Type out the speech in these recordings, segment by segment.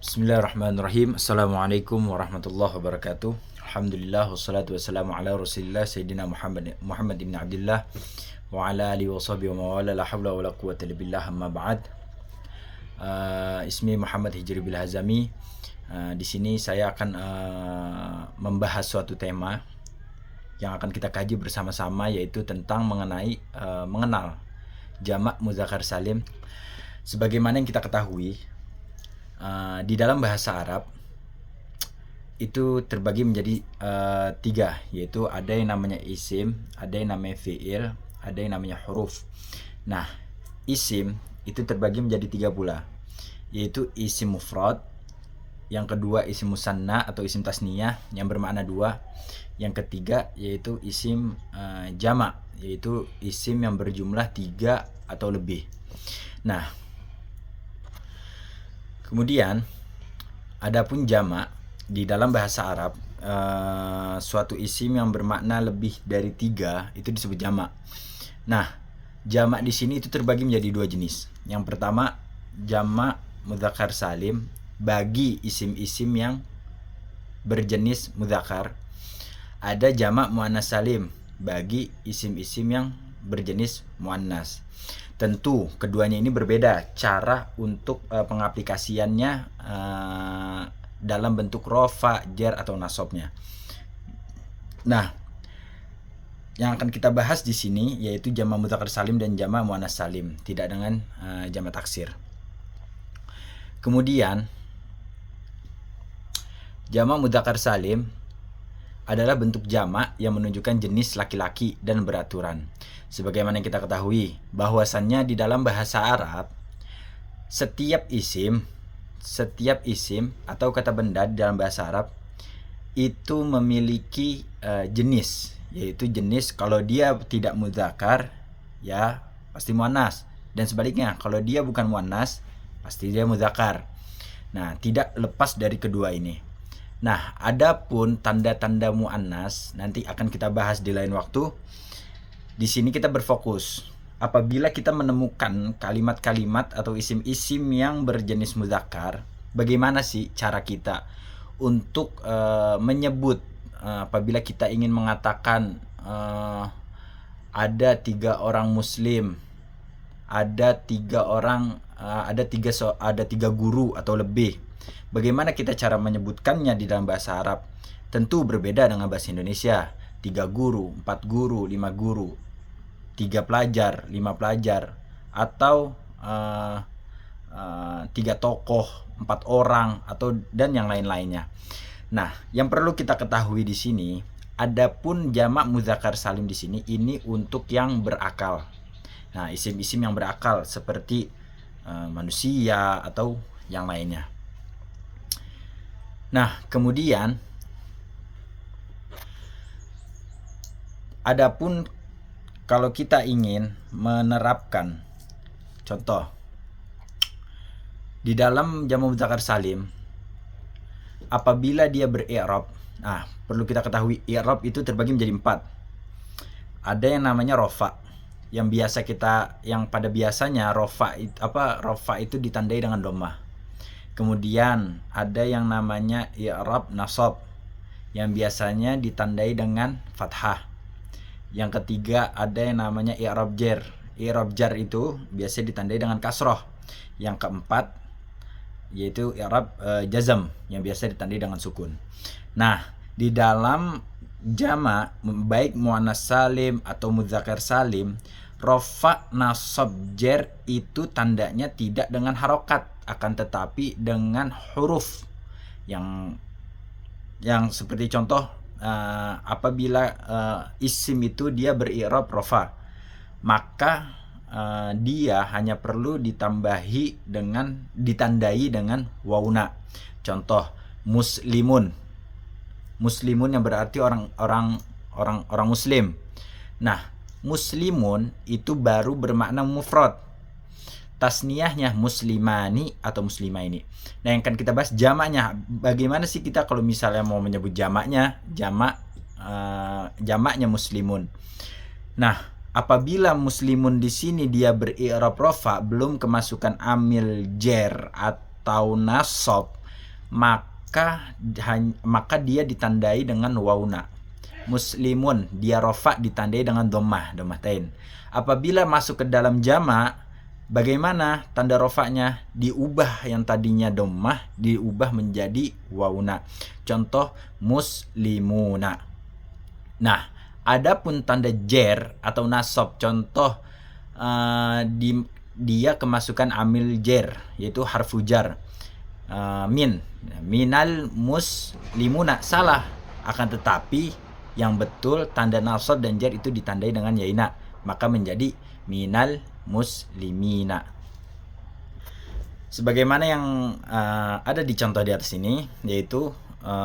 Bismillahirrahmanirrahim. Assalamualaikum warahmatullahi wabarakatuh. Alhamdulillah wassalatu wassalamu ala Rasulillah Sayyidina Muhammad ibn Abdullah wa ala alihi wa sahbihi wa mawala la hawla wa la quwwata illa billah amma ba'd. Ismi Muhammad Hijri Bil Hazami. Di sini saya akan membahas suatu tema yang akan kita kaji bersama-sama, yaitu tentang mengenal jamak muzakkar salim. Sebagaimana yang kita ketahui, di dalam bahasa Arab itu terbagi menjadi tiga, yaitu ada yang namanya isim, ada yang namanya fi'il, ada yang namanya huruf. Nah, isim itu terbagi menjadi tiga pula, yaitu isim mufrad, yang kedua isim musanna atau isim tasniyah yang bermakna dua, yang ketiga yaitu isim jamak, yaitu isim yang berjumlah tiga atau lebih. Nah, kemudian adapun jamak di dalam bahasa Arab, suatu isim yang bermakna lebih dari tiga itu disebut jamak. Nah, jamak di sini itu terbagi menjadi dua jenis. Yang pertama, jamak mudzakkar salim bagi isim-isim yang berjenis mudzakkar. Ada jamak muannas salim bagi isim-isim yang berjenis muannas. Tentu keduanya ini berbeda cara untuk pengaplikasiannya dalam bentuk rofa, jar atau nasabnya. Nah, yang akan kita bahas di sini yaitu jamak mudzakkar salim dan jamak muannas salim, tidak dengan jamak taksir. Kemudian jamak mudzakkar salim adalah bentuk jamak yang menunjukkan jenis laki-laki dan beraturan. Sebagaimana yang kita ketahui bahwasannya di dalam bahasa Arab setiap isim atau kata benda di dalam bahasa Arab itu memiliki jenis, yaitu jenis kalau dia tidak mudzakkar ya pasti muannas, dan sebaliknya kalau dia bukan muannas pasti dia mudzakkar. Nah, tidak lepas dari kedua ini. Nah, adapun tanda-tanda muannas nanti akan kita bahas di lain waktu. Di sini kita berfokus apabila kita menemukan kalimat-kalimat atau isim-isim yang berjenis mudzakkar, bagaimana sih cara kita untuk menyebut apabila kita ingin mengatakan ada tiga orang muslim, ada tiga guru atau lebih. Bagaimana kita cara menyebutkannya di dalam bahasa Arab? Tentu berbeda dengan bahasa Indonesia. 3 guru, 4 guru, 5 guru, 3 pelajar, 5 pelajar, atau 3 tokoh, 4 orang, atau dan yang lain-lainnya. Nah, yang perlu kita ketahui di sini, adapun jamak mudzakkar salim di sini ini untuk yang berakal. Nah, isim-isim yang berakal seperti manusia atau yang lainnya. Nah, kemudian adapun kalau kita ingin menerapkan contoh di dalam jamak mudzakkar salim, apabila dia ber-i'rab, perlu kita ketahui i'rab itu terbagi menjadi 4. Ada yang namanya rofa, yang pada biasanya rofa itu ditandai dengan dhammah. Kemudian ada yang namanya i'rab nasab, yang biasanya ditandai dengan fathah. Yang ketiga ada yang namanya i'rab jar. I'rab jar itu biasa ditandai dengan kasroh. Yang keempat yaitu i'rab jazm, yang biasa ditandai dengan sukun. Nah, di dalam jamak baik muannas salim atau mudzakkar salim, rofa nasab jar itu tandanya tidak dengan harokat, akan tetapi dengan huruf yang seperti contoh, apabila isim itu dia ber-i'rab rofa, maka dia hanya perlu ditandai dengan wauna. Contoh muslimun yang berarti orang muslim. Nah, muslimun itu baru bermakna mufrad. Tasniyahnya muslimani atau muslimaini. Nah, yang akan kita bahas jamaknya. Bagaimana sih kita kalau misalnya mau menyebut jamaknya? Jamaknya muslimun. Nah, apabila muslimun di sini dia ber-i'rab rafa, belum kemasukan amil jar atau nasab, maka dia ditandai dengan wauna. Muslimun, dia rofa ditandai dengan dommatain. Apabila masuk ke dalam jamak, bagaimana tanda rofaknya? Diubah, yang tadinya dommah diubah menjadi wauna. Contoh muslimuna. Nah, adapun tanda jer atau nasab, contoh dia kemasukan amil jer, yaitu harfu jar. Minal muslimuna, salah. Akan tetapi yang betul tanda nasab dan jar itu ditandai dengan yaina, maka menjadi minal muslimina. Sebagaimana yang ada di contoh di atas ini, yaitu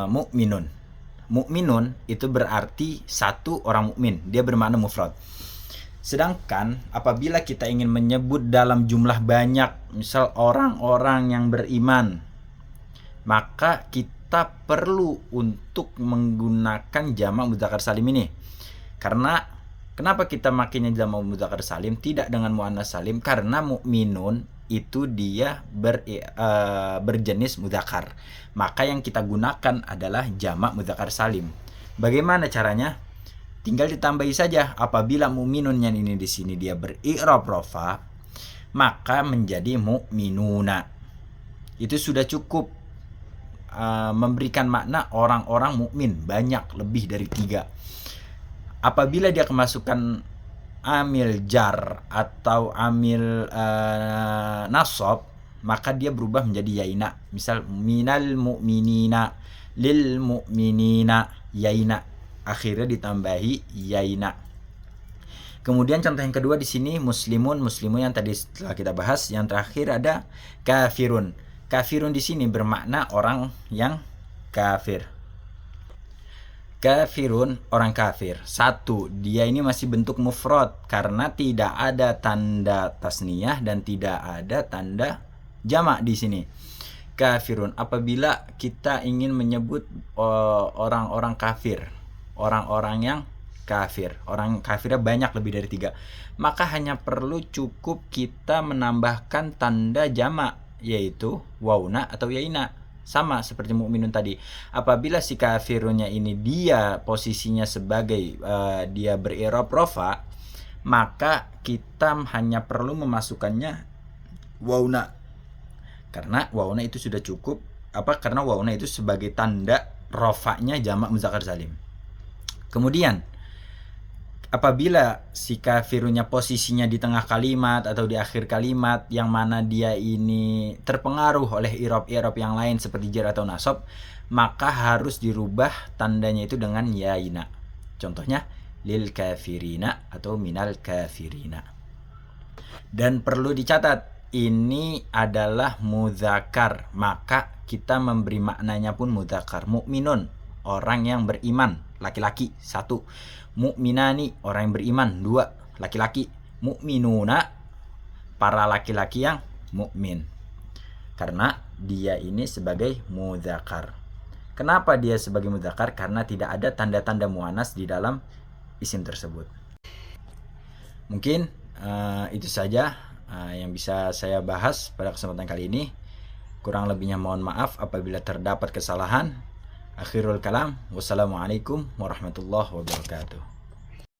mukminun. Mukminun itu berarti satu orang mukmin, dia bermakna mufrad. Sedangkan apabila kita ingin menyebut dalam jumlah banyak, misal orang-orang yang beriman, maka kita perlu untuk menggunakan jamak mudzakkar salim ini. Karena kenapa kita makainya jamak mudzakkar salim tidak dengan muannas salim? Karena mukminun itu dia berjenis mudzakkar. Maka yang kita gunakan adalah jamak mudzakkar salim. Bagaimana caranya? Tinggal ditambahi saja. Apabila mukminunnya ini di sini dia beri'rab rafa, maka menjadi mukminuna. Itu sudah cukup memberikan makna orang-orang mukmin, banyak, lebih dari 3. Apabila dia kemasukan amil jar atau amil nasab, maka dia berubah menjadi yaina. Misal minal mu'minina, lil mu'minina, yaina, akhirnya ditambahi yaina. Kemudian contoh yang kedua di sini muslimun yang tadi setelah kita bahas. Yang terakhir ada kafirun. Kafirun di sini bermakna orang yang kafir. Kafirun, orang kafir. Satu, dia ini masih bentuk mufrad karena tidak ada tanda tasniyah dan tidak ada tanda jamak di sini. Kafirun, apabila kita ingin menyebut orang-orang kafir, orang-orang yang kafir, orang kafirnya banyak, lebih dari 3, maka hanya perlu cukup kita menambahkan tanda jamak, yaitu wauna atau yaina, sama seperti mukminun tadi. Apabila si kafirunnya ini dia posisinya sebagai dia beri'rab rafa, maka kita hanya perlu memasukkannya wauna, karena wauna itu sudah cukup. Karena wauna itu sebagai tanda rafa'nya jamak mudzakkar salim. Kemudian apabila si kafirunnya posisinya di tengah kalimat atau di akhir kalimat, yang mana dia ini terpengaruh oleh i'rab yang lain seperti jar atau nasab, maka harus dirubah tandanya itu dengan yaina. Contohnya lil kafirina atau minal kafirina. Dan perlu dicatat, ini adalah mudzakkar, maka kita memberi maknanya pun mudzakkar. Mukminun, orang yang beriman, laki-laki, 1. Mukminani, orang yang beriman, 2, laki-laki. Mukminuna, para laki-laki yang mukmin. Karena dia ini sebagai mudzakkar. Kenapa dia sebagai mudzakkar? Karena tidak ada tanda-tanda muannas di dalam isim tersebut. Mungkin itu saja yang bisa saya bahas pada kesempatan kali ini. Kurang lebihnya mohon maaf apabila terdapat kesalahan. Akhirul kalam, wassalamualaikum warahmatullahi wabarakatuh.